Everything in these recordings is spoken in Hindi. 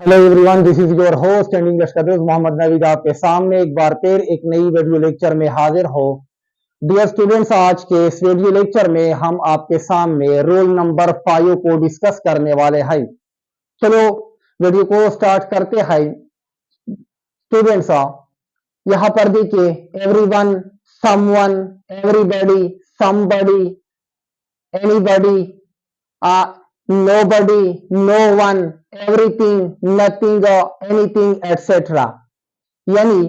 Hello everyone, this is your host and English कदर मोहम्मद नवीद आपके सामने एक बार फिर एक नई वीडियो लेक्चर में हाजिर हो। डियर स्टूडेंट्स, आज के इस वीडियो लेक्चर में हम आपके सामने रोल नंबर 5 को डिस्कस करने वाले हैं। चलो वीडियो को स्टार्ट करते हैं। स्टूडेंट्स, यहाँ पर देखिए everyone, someone, everybody, somebody, anybody, nobody, no one, everything, nothing, anything, etc. यानी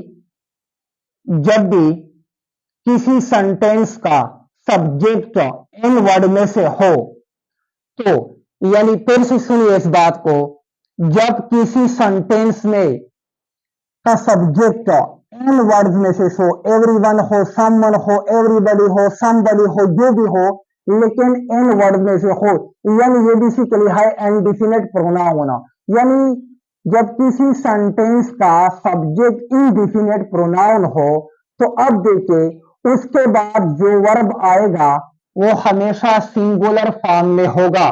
जब भी किसी सेंटेंस का सब्जेक्ट इन वर्ड में से हो तो, यानी फिर से सुनिए इस बात को, जब किसी सेंटेंस में का सब्जेक्ट इन वर्ड्स में से हो, एवरीवन हो, समवन हो, एवरीबॉडी हो, समबडी हो, जो भी हो, लेकिन इन वर्ड में से हो, यानी ये बेसिकली है इनडिफिनिट प्रोनाउन। यानी जब किसी सेंटेंस का सब्जेक्ट इनडिफिनिट प्रोनाउन हो तो अब देखिए उसके बाद जो वर्ब आएगा वो हमेशा सिंगुलर फॉर्म में होगा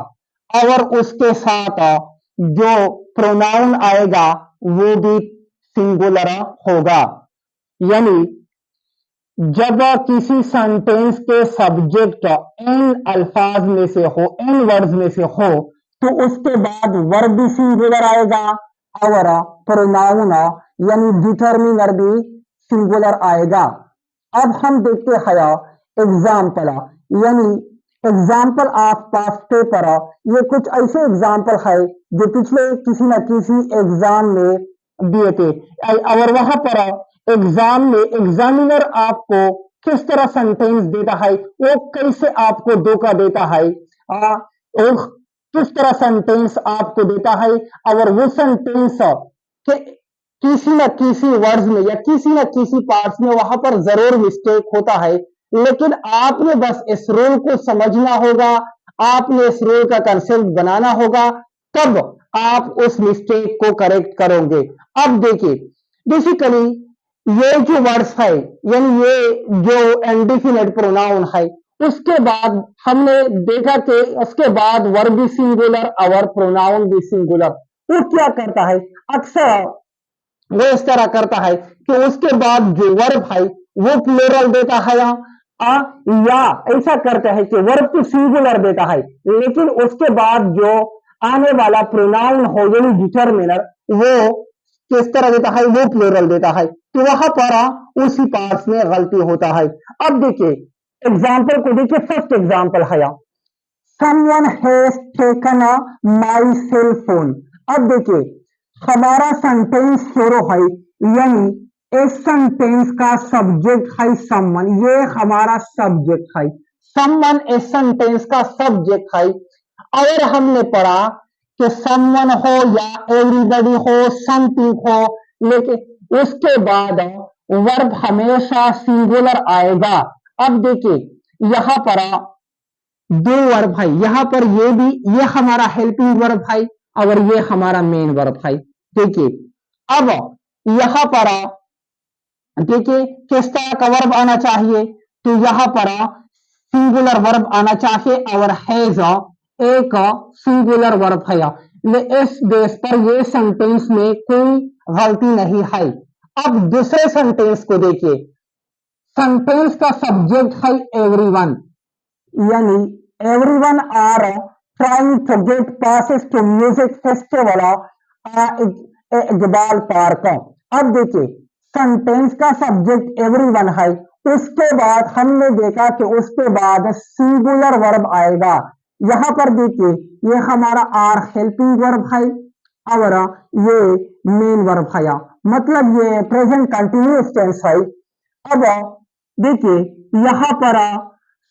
और उसके साथ जो प्रोनाउन आएगा वो भी सिंगुलर होगा। यानी जब किसी सेंटेंस के सब्जेक्ट इन अल्फाज में से हो, इन वर्ड्स में से हो, तो उसके बाद वर्ब भी सिंगुलर आएगा और प्रोनाउन यानी डिटरमिनर भी सिंगुलर आएगा। अब हम देखते हैं एग्जाम्पल, यानी एग्जाम्पल ऑफ पास्ट पेपर। ये कुछ ऐसे एग्जाम्पल है जो पिछले किसी न किसी एग्जाम में दिए थे और वहां पर एग्जाम में एग्जामिनर आपको किस तरह सेंटेंस देता है, वो कैसे आपको धोखा देता है, वो किस तरह सेंटेंस आपको देता है और वो सेंटेंस के किसी न किसी वर्ड्स में या किसी न किसी पार्ट्स में वहां पर जरूर मिस्टेक होता है, लेकिन आपने बस इस रूल को समझना होगा, आपने इस रूल का कंसेप्ट बनाना होगा, तब आप उस मिस्टेक को करेक्ट करोगे। अब देखिए बेसिकली ये जो वर्ड्स है, यानी ये जो इनडिफिनिट प्रोनाउन है, उसके बाद हमने देखा कि उसके बाद वर्ब भी सिंगुलर और प्रोनाउन भी सिंगुलर। वो क्या करता है, अक्सर वो इस तरह करता है कि उसके बाद जो वर्ब है वो प्लूरल देता है या ऐसा करता है कि वर्ब तो सिंगुलर देता है लेकिन उसके बाद जो आने वाला प्रोनाउन हो यानी डिटरमिनर वो किस तरह देता है, वो प्लूरल देता है। तो वहां पर उसी पार्ट्स में गलती होता है। अब देखिए एग्जाम्पल को देखिए, फर्स्ट एग्जाम्पल है someone has taken my cell phone. अब देखिए हमारा सेंटेंस शुरू है, यानी इस सेंटेंस का सब्जेक्ट है समवन, ये हमारा सब्जेक्ट है, समवन इस सेंटेंस का सब्जेक्ट है और हमने पढ़ा कि समवन हो या एवरीबॉडी हो, समथिंग हो, लेकिन उसके बाद वर्ब हमेशा सिंगुलर आएगा। अब देखिए यहां पर दो वर्ब है, यहां पर ये भी, ये हमारा हेल्पिंग वर्ब है और ये हमारा मेन वर्ब है। देखिए अब यहां पर देखिए किस तरह का वर्ब आना चाहिए, तो यहां पर सिंगुलर वर्ब आना चाहिए और हैज एक सिंगुलर वर्ब है। इस बेस पर ये सेंटेंस में कोई गलती नहीं है। अब दूसरे सेंटेंस को देखिए, सेंटेंस का सब्जेक्ट है एवरीवन, यानी everyone are trying to get passes to music festival Iqbal park. अब देखिए सेंटेंस का सब्जेक्ट एवरीवन है, उसके बाद हमने देखा कि उसके बाद सिंगुलर वर्ब आएगा। यहां पर देखिए ये हमारा आर हेल्पिंग वर्ब है और ये मेन वर्ब है, मतलब ये प्रेजेंट कंटिन्यूअस टेंस है। अब देखिए यहां पर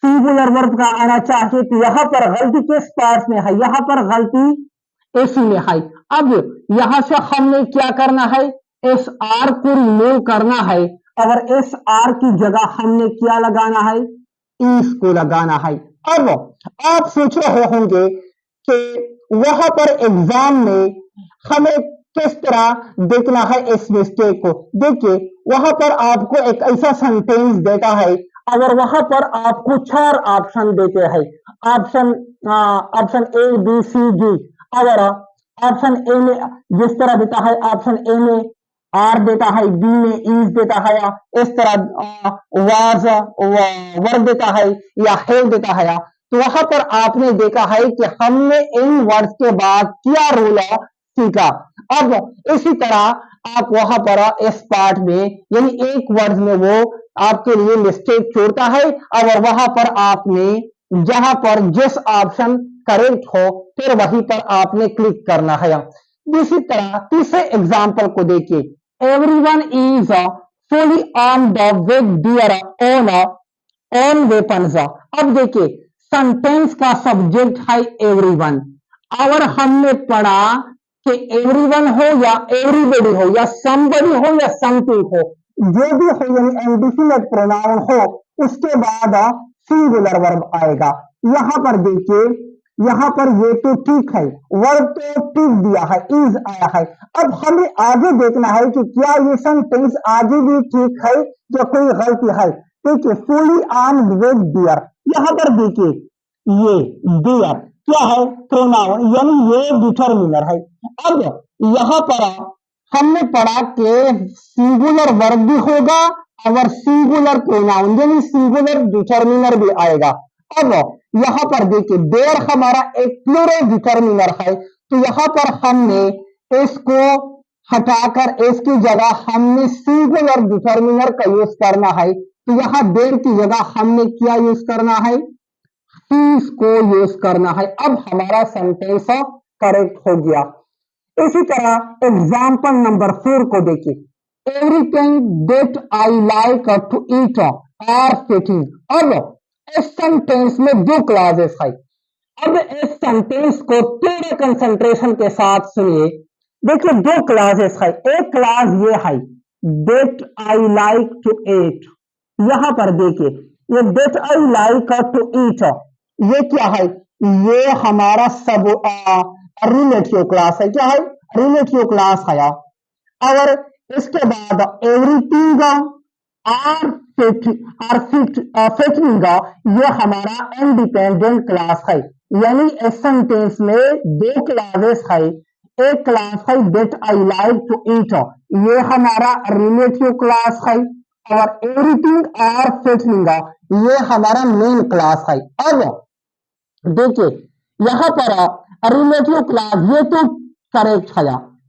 सिंगुलर वर्ब का आना चाहिए, तो यहां पर गलती किस पार्ट में है, यहां पर गलती इसी में है। अब यहां से हमने क्या करना है, इस आर को रिमूव करना है और इस आर की जगह हमने क्या लगाना है, इस को लगाना है। अब आप सोच रहे होंगे कि वहां पर एग्जाम में हमें किस तरह देखना है इस मिस्टेक को। देखिए वहां पर आपको एक ऐसा सेंटेंस देता है अगर वहां पर आपको 4 ऑप्शन देते हैं, option option A B C D, और ऑप्शन ए में जिस तरह देता है, ऑप्शन ए में आर देता है, बी में इज देता है, इस तरह वाज वर्ब देता है या हैव देता है। तो वहां पर आपने देखा है कि हमने इन वर्ड्स के बाद क्या रूल सीखा। अब इसी तरह आप वहां पर इस पार्ट में यानी एक वर्ड में वो आपके लिए मिस्टेक छोड़ता है और वहां पर आपने जहां पर जिस ऑप्शन करेक्ट हो फिर वहीं पर आपने क्लिक करना है। इसी तरह तीसरे एग्जाम्पल को देखिए, everyone is fully armed with their own weapons. अब देखिए सेंटेंस का सब्जेक्ट है एवरीवन और हमने पढ़ा कि एवरीवन हो या एवरीबॉडी हो या समबडी हो या समथिंग हो, जो भी हो यानी इंडेफिनिट प्रोनाउन हो उसके बाद सिंगुलर वर्ब आएगा। यहां पर देखिए, यहां पर ये तो ठीक है, वर्ब तो ठीक दिया है, इज आया है। अब हमें आगे देखना है कि क्या ये सेंटेंस आगे भी ठीक है या कोई गलती है। देखिए फुली आर्म्ड विद डियर, यहां पर देखिए ये डियर क्या है, प्रोनाउन यानी ये डिटरमिनर है। अब यहां पर हमने पढ़ा कि सिंगुलर वर्ब भी होगा और सिंगुलर प्रोनाउन यानी सिंगुलर डिटरमिनर भी आएगा। अब यहां पर देखिए देयर हमारा एक प्लूरल डिटरमिनर है, तो यहां पर हमने इसको हटाकर इसकी जगह हमने सिंगुलर डिटरमिनर का यूज करना है। तो यहां देयर की जगह हमने क्या यूज करना है, को यूज करना है। अब हमारा सेंटेंस करेक्ट हो गया। इसी तरह एग्जाम्पल नंबर 4 को देखिए, everything that I like to eat are fitting. अब इस सेंटेंस में दो क्लासेस है। अब इस सेंटेंस को थोड़े कंसंट्रेशन के साथ सुनिए। देखिए दो क्लासेस है, एक क्लास ये है that I like to eat. यहां पर देखिए ये that I like to eat ये क्या है, ये हमारा सब रिलेटिव क्लास है। क्या है, रिलेटिव क्लास है। और इसके बाद एवरीथिंग आर फिटिंग ये हमारा इंडिपेंडेंट क्लास है। यानी इस सेंटेंस में दो क्लासेस है, एक क्लास है that I like to eat, ये हमारा रिलेटिव क्लास है, और एवरीथिंग आर फिटिंग ये हमारा मेन क्लास है। अब देखिए यहां पर रिलेटिव क्लास ये तो करेक्ट है,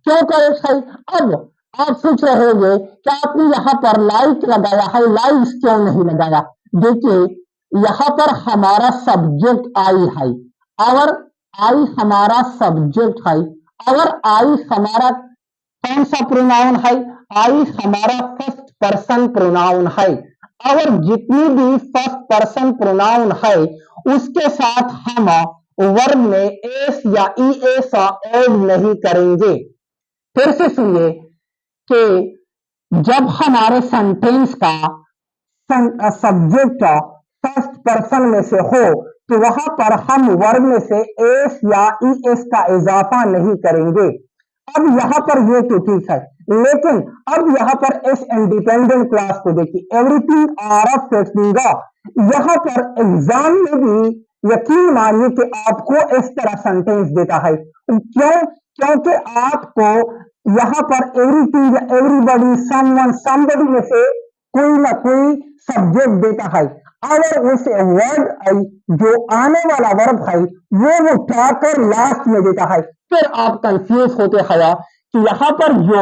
क्यों करेक्ट है। अब आप सोच रहे होंगे कि आपने यहाँ पर लाइक लगाया है, लाइक्स क्यों नहीं लगाया। देखिए यहाँ पर हमारा सब्जेक्ट आई है और आई हमारा सब्जेक्ट है और आई हमारा कौन सा प्रोनाउन है, आई हमारा फर्स्ट पर्सन प्रोनाउन है। और जितनी भी फर्स्ट पर्सन प्रोनाउन है उसके साथ हम वर्ब में एस या ई एस ऐड नहीं करेंगे। फिर से सुनिए कि जब हमारे सेंटेंस का सब्जेक्ट फर्स्ट पर्सन में से हो तो वहां पर हम वर्ब में से एस या ई एस का इजाफा नहीं करेंगे। अब यहाँ पर ये तो ठीक है, लेकिन अब यहाँ पर इस इंडिपेंडेंट क्लास को देखिए, एवरीथिंग आर ऑफ फिटिंग। यहाँ पर एग्जाम में भी यकीन मानिए कि आपको इस तरह सेंटेंस देता है। क्यों, क्योंकि आपको यहाँ पर एवरीथिंग, एवरीबॉडी, समवन, समबडी में से कोई ना कोई सब्जेक्ट देता है और उस वर्ड जो आने वाला वर्ब है वो उठाकर लास्ट में देता है। फिर आप कंफ्यूज होते हैं कि यहाँ पर जो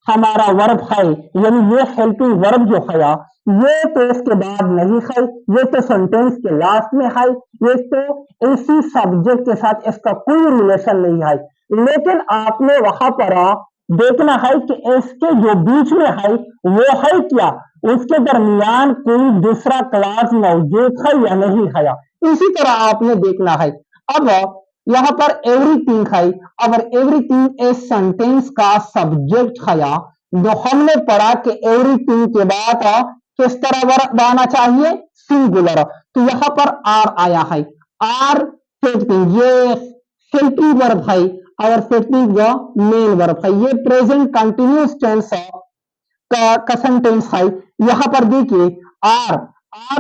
हमारा वर्ब है यानी ये हेल्पिंग वर्ब जो है ये तो इसके बाद नहीं है, ये तो सेंटेंस के लास्ट में है, ये तो इसी सब्जेक्ट के साथ इसका कोई रिलेशन नहीं है। लेकिन आपने वहां पर देखना है कि इसके जो बीच में है वो है क्या, उसके दरमियान कोई दूसरा क्लास मौजूद है या नहीं है, इसी तरह आपने देखना है। अब यहाँ पर एवरीथिंग है, अगर एवरीथिंग इस सेंटेंस का सब्जेक्ट है जो हमने पढ़ा कि एवरीथिंग के बाद किस तरह वर्ब आना चाहिए, सिंगुलर। तो यहाँ पर आर आया है, आर फिटिंग ये हेल्पिंग वर्ब है और फिटिंग मेन वर्ब है, ये प्रेजेंट कंटिन्यूअस टेंस का सेंटेंस है। यहाँ पर देखिए आर,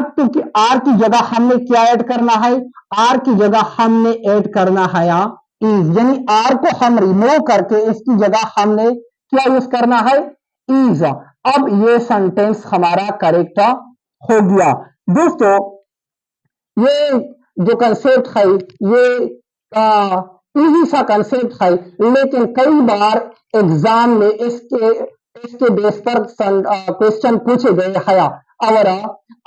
तो आर की जगह हमने क्या ऐड करना है, आर की जगह हमने ऐड करना है इज, यानी आर को हम रिमूव करके इसकी जगह हमने क्या यूज करना है, इज। अब ये सेंटेंस हमारा करेक्ट हो गया। दोस्तों ये जो कंसेप्ट है ये इजी सा कंसेप्ट है, लेकिन कई बार एग्जाम में इसके इसके बेस पर क्वेश्चन पूछे गए हैं। और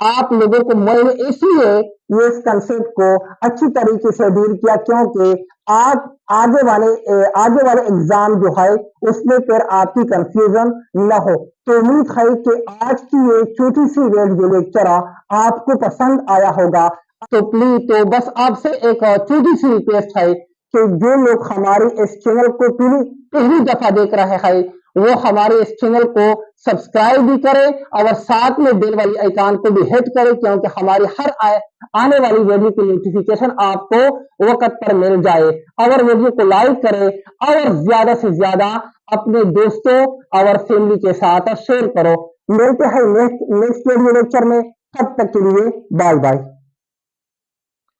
आप लोगों को मैंने इसलिए ये इस कंसेप्ट को अच्छी तरीके से डील किया, क्योंकि आज आगे वाले एग्जाम जो है उसमें फिर आपकी कंफ्यूजन न हो। तो उम्मीद है कि आज की ये छोटी सी वीडियो लेक्चर आपको पसंद आया होगा। तो प्लीज, तो बस आपसे एक छोटी सी रिक्वेस्ट है कि जो लोग हमारे इस चैनल को पहली दफा देख रहे हैं वो हमारे इस चैनल को सब्सक्राइब भी करें और साथ में बेल वाली आइकन को भी हिट करें, क्योंकि हमारी हर आने वाली वीडियो की नोटिफिकेशन आपको वक्त पर मिल जाए। और वीडियो को लाइक करें और ज्यादा से ज्यादा अपने दोस्तों और फैमिली के साथ शेयर करो। मिलते हैं नेक्स्ट वीडियो लेक्चर में, तब तक के लिए बाय बाय।